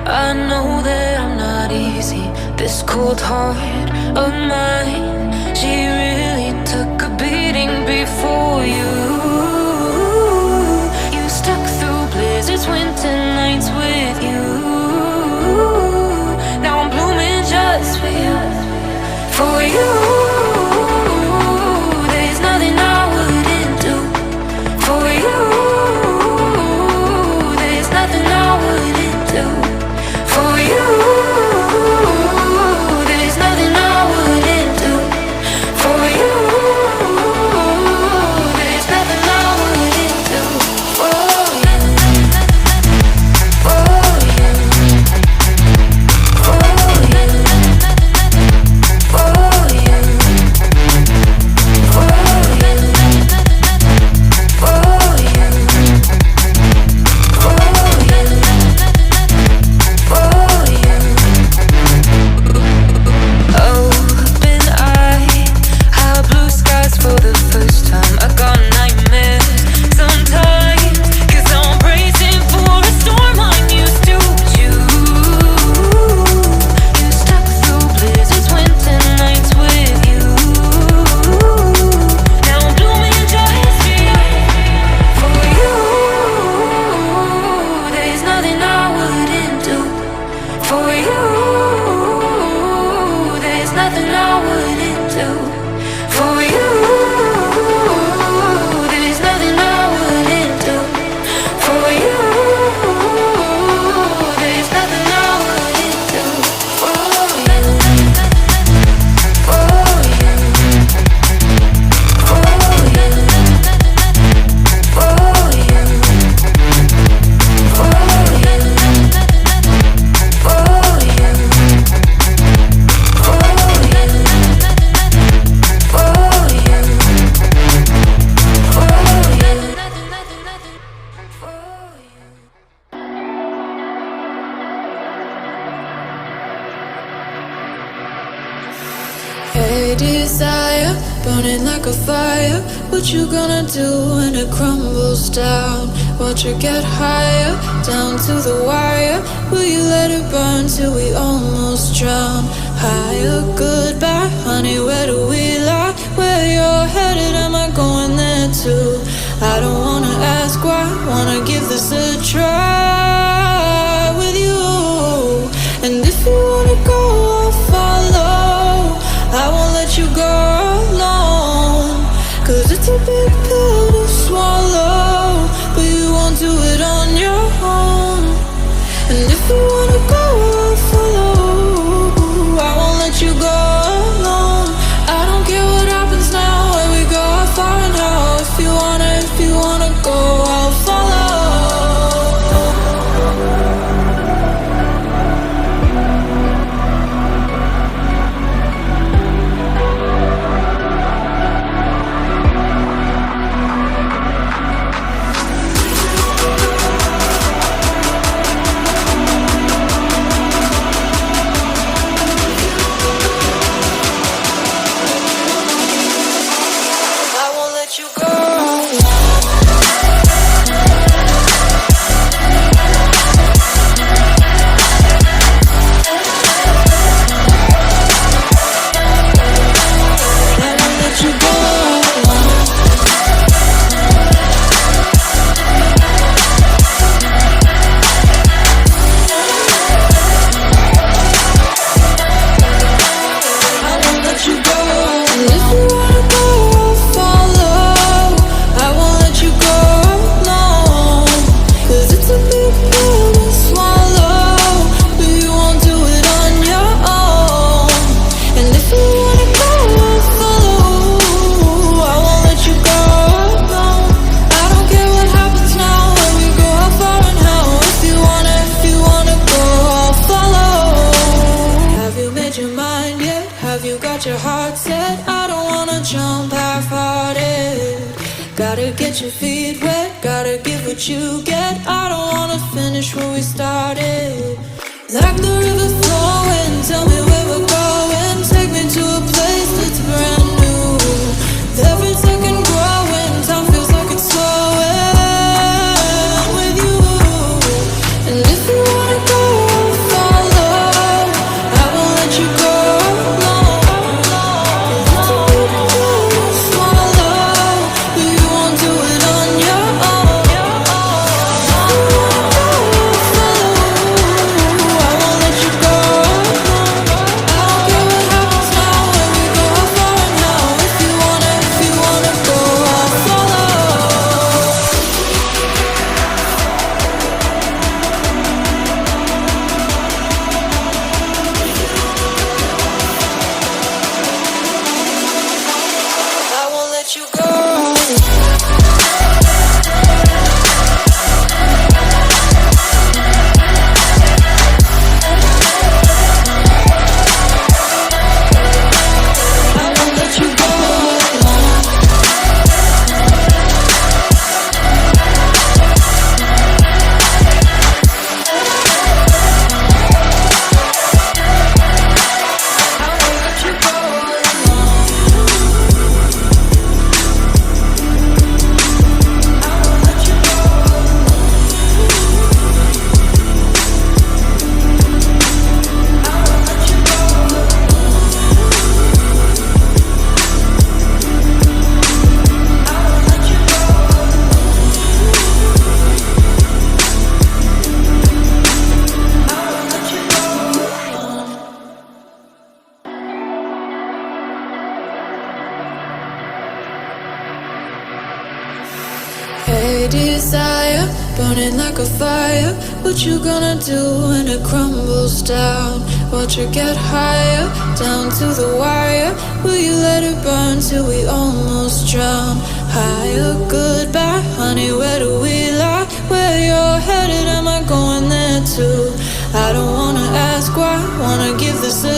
I know that I'm not easy. This cold heart of mine, she really took a beating before you. You stuck through blizzards, winter nights with you. Now I'm blooming just for you, for you. There's nothing I wouldn't do for you. There's nothing I wouldn't do for you. There's nothing I wouldn't do for you. There's nothing I wouldn't do for you. For you. For you. For you. For you. For you. For the first time, I got nightmares sometimes, 'cause I'm bracing for a storm I'm used to. You stuck through blizzards, winter nights with you. Now I'm blooming just for you. There's nothing I wouldn't do for you. There's nothing I wouldn't do for you. There's nothing I wouldn't do for you. There's nothing I wouldn't do for you. For you. For you. For you. For you. Hey desire, burning like a fire. What you gonna do when it crumbles down? Watch it get higher, down to the wire. Will you let it burn till we almost drown? Higher, goodbye, honey, where do we lie? Where you're headed, am I going there too? I don't wanna ask why, wanna give this a try with you. And if you wanna go, I'll follow. I won't let you go alone, 'cause it's a big pill to swallow, but you won't do it on your own. And if you wanna go, I'll follow. I won't let you go alone. I don't care what happens now, where we go, how far and how. If you wanna go, I'll follow. Your heart set, I don't wanna jump half-hearted. Gotta get your feet wet, gotta give what you get. I don't wanna finish where we started. Like the river flowing, tell me where we're going. Take me to a place that's brand new. Every second growing, time feels like it's slowing with you. And if you wanna go, burning like a fire. What you gonna do when it crumbles down? Watch it get higher, down to the wire. Will you let it burn till we almost drown? Higher, goodbye, honey, where do we lie? Where you're headed, am I going there too? I don't wanna ask why, wanna give this a